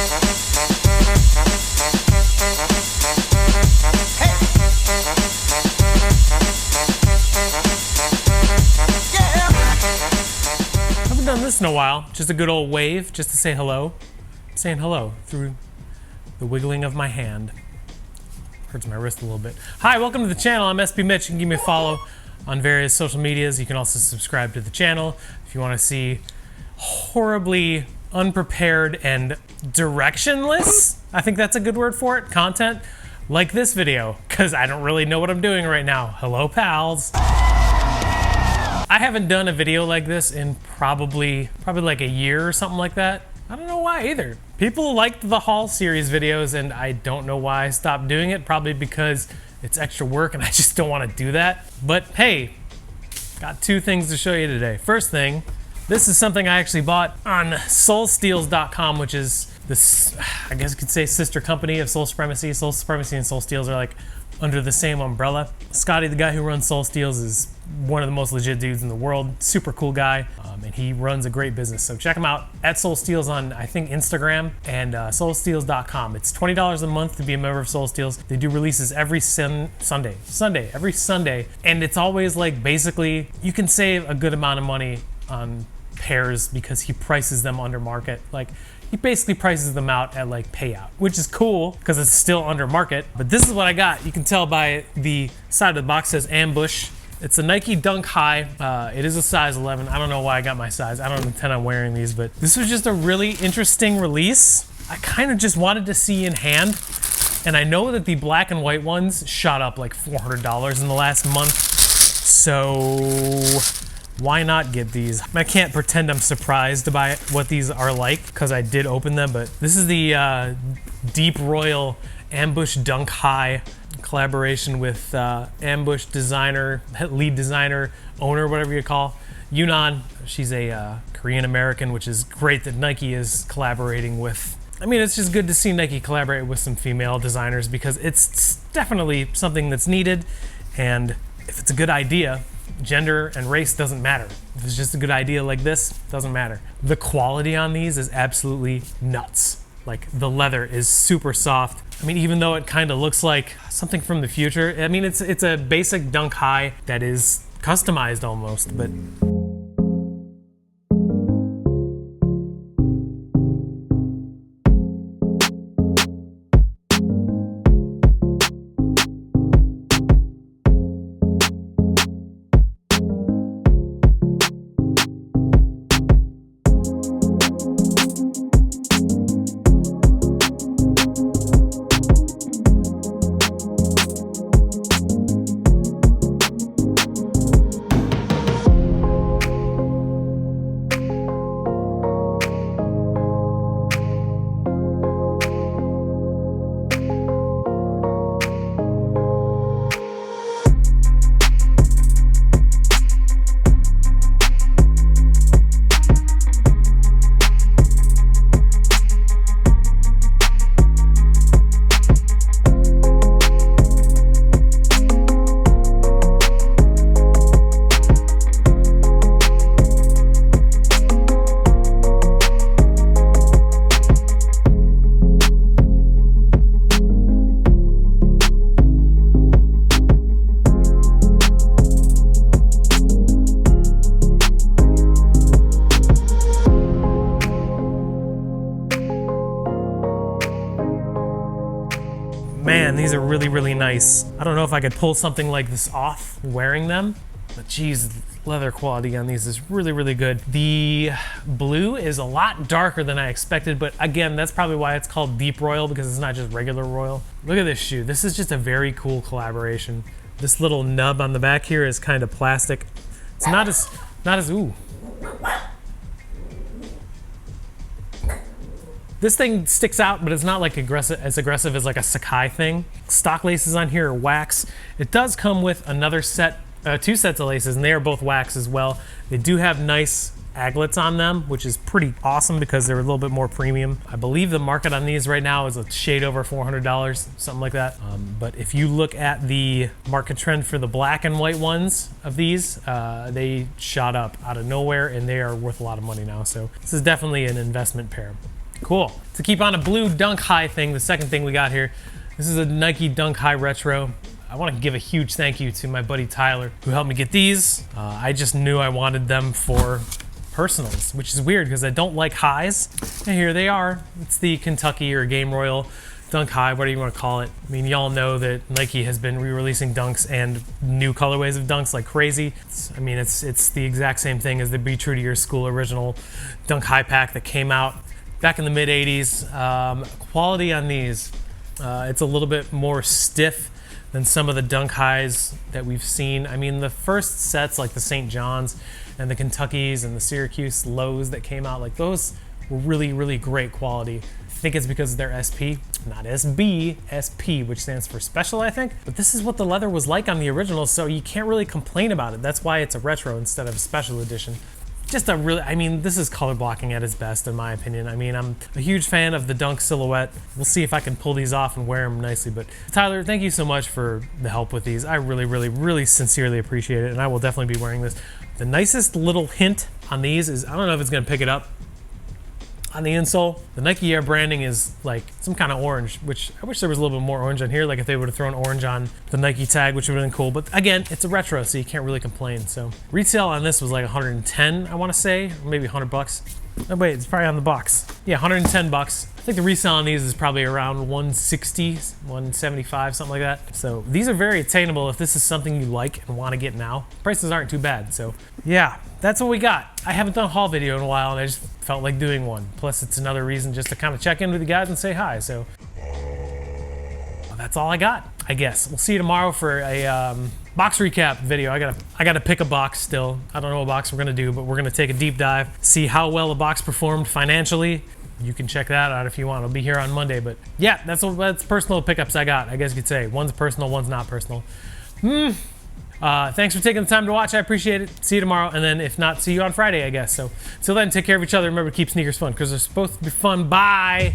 Haven't done this in a while. Just a good old wave, just to say hello. Saying hello through the wiggling of my hand. Hurts my wrist a little bit. Hi, welcome to the channel. I'm SB Mitch. You can give me a follow on various social medias. You can also subscribe to the channel if you want to see horribly unprepared and directionless, I think that's a good word for it, content like this video, because I don't really know what I'm doing right now. Hello, pals. I haven't done a video like this in probably like a year or something like that. I don't know why either. People liked the haul series videos and I don't know why I stopped doing it. Probably because it's extra work and I just don't want to do that. But hey, got two things to show you today. First thing, this is something I actually bought on soulsteals.com, which is this, I guess you could say, sister company of Soul Supremacy. Soul Supremacy and Soul Steals are like under the same umbrella. Scotty, the guy who runs Soul Steals, is one of the most legit dudes in the world. Super cool guy, and he runs a great business. So check him out at Soul Steals on, I think, Instagram, and soulsteals.com. It's $20 a month to be a member of Soul Steals. They do releases every Sunday, every Sunday, and it's always like, basically, you can save a good amount of money on pairs because he prices them under market. Like, he basically prices them out at like payout, which is cool because it's still under market. But this is what I got. You can tell by the side of the box, says Ambush. It's a Nike Dunk High. It is a size 11. I don't know why I got my size. I don't intend on wearing these, but this was just a really interesting release. I kind of just wanted to see in hand. And I know that the black and white ones shot up like $400 in the last month. So why not get these? I can't pretend I'm surprised by what these are like because I did open them, but this is the Deep Royal Ambush Dunk High collaboration with Ambush designer, lead designer, owner, whatever you call, Yunan. She's a Korean American, which is great that Nike is collaborating with. I mean, it's just good to see Nike collaborate with some female designers because it's definitely something that's needed, and if it's a good idea, gender and race doesn't matter. If it's just a good idea like this, doesn't matter. The quality on these is absolutely nuts. Like, the leather is super soft. I mean, even though it kind of looks like something from the future, I mean, it's a basic Dunk High that is customized almost, but man, these are really, really nice. I don't know if I could pull something like this off wearing them, but geez, leather quality on these is really, really good. The blue is a lot darker than I expected, but again, that's probably why it's called Deep Royal, because it's not just regular Royal. Look at this shoe. This is just a very cool collaboration. This little nub on the back here is kind of plastic. It's not as, ooh. This thing sticks out, but it's not like as aggressive as like a Sakai thing. Stock laces on here are wax. It does come with another set, two sets of laces, and they are both wax as well. They do have nice aglets on them, which is pretty awesome because they're a little bit more premium. I believe the market on these right now is a shade over $400, something like that. But if you look at the market trend for the black and white ones of these, they shot up out of nowhere and they are worth a lot of money now. So this is definitely an investment pair. Cool. To keep on a blue Dunk High thing, the second thing we got here, this is a Nike Dunk High Retro. I want to give a huge thank you to my buddy Tyler who helped me get these. I just knew I wanted them for personals, which is weird because I don't like highs. And here they are. It's the Kentucky or Game Royal Dunk High, whatever you want to call it. I mean, y'all know that Nike has been re-releasing dunks and new colorways of dunks like crazy. It's the exact same thing as the Be True to Your School original Dunk High pack that came out back in the mid 80s. Quality on these, it's a little bit more stiff than some of the Dunk Highs that we've seen. I mean, the first sets like the St. John's and the Kentuckys and the Syracuse lows that came out, like those were really, really great quality. I think it's because of their SP, not SB, SP, which stands for special, I think. But this is what the leather was like on the original, so you can't really complain about it. That's why it's a retro instead of a special edition. Just a really, I mean, this is color blocking at its best, in my opinion. I mean, I'm a huge fan of the Dunk silhouette. We'll see if I can pull these off and wear them nicely. But Tyler, thank you so much for the help with these. I really, really, really sincerely appreciate it, and I will definitely be wearing this. The nicest little hint on these is, I don't know if it's gonna pick it up, on the insole, the Nike Air branding is like some kind of orange, which I wish there was a little bit more orange on here, like if they would have thrown orange on the Nike tag, which would have been cool. But again, it's a retro, so you can't really complain. So retail on this was like 110, I want to say, or maybe 100 bucks. Oh wait, it's probably on the box. Yeah, 110 bucks. I think the resale on these is probably around 160, 175, something like that. So these are very attainable if this is something you like and want to get now. Prices aren't too bad, so yeah, that's what we got. I haven't done a haul video in a while, and I just felt like doing one. Plus, it's another reason just to kind of check in with you guys and say hi, so that's all I got, I guess. We'll see you tomorrow for a box recap video. I gotta pick a box still. I don't know what box we're gonna do, but we're gonna take a deep dive, see how well the box performed financially. You can check that out if you want. It'll be here on Monday, but yeah, that's personal pickups I got, I guess you could say. One's personal, one's not personal. Thanks for taking the time to watch. I appreciate it. See you tomorrow, and then if not, see you on Friday, I guess. So till then, take care of each other. Remember to keep sneakers fun, because they're supposed to be fun. Bye.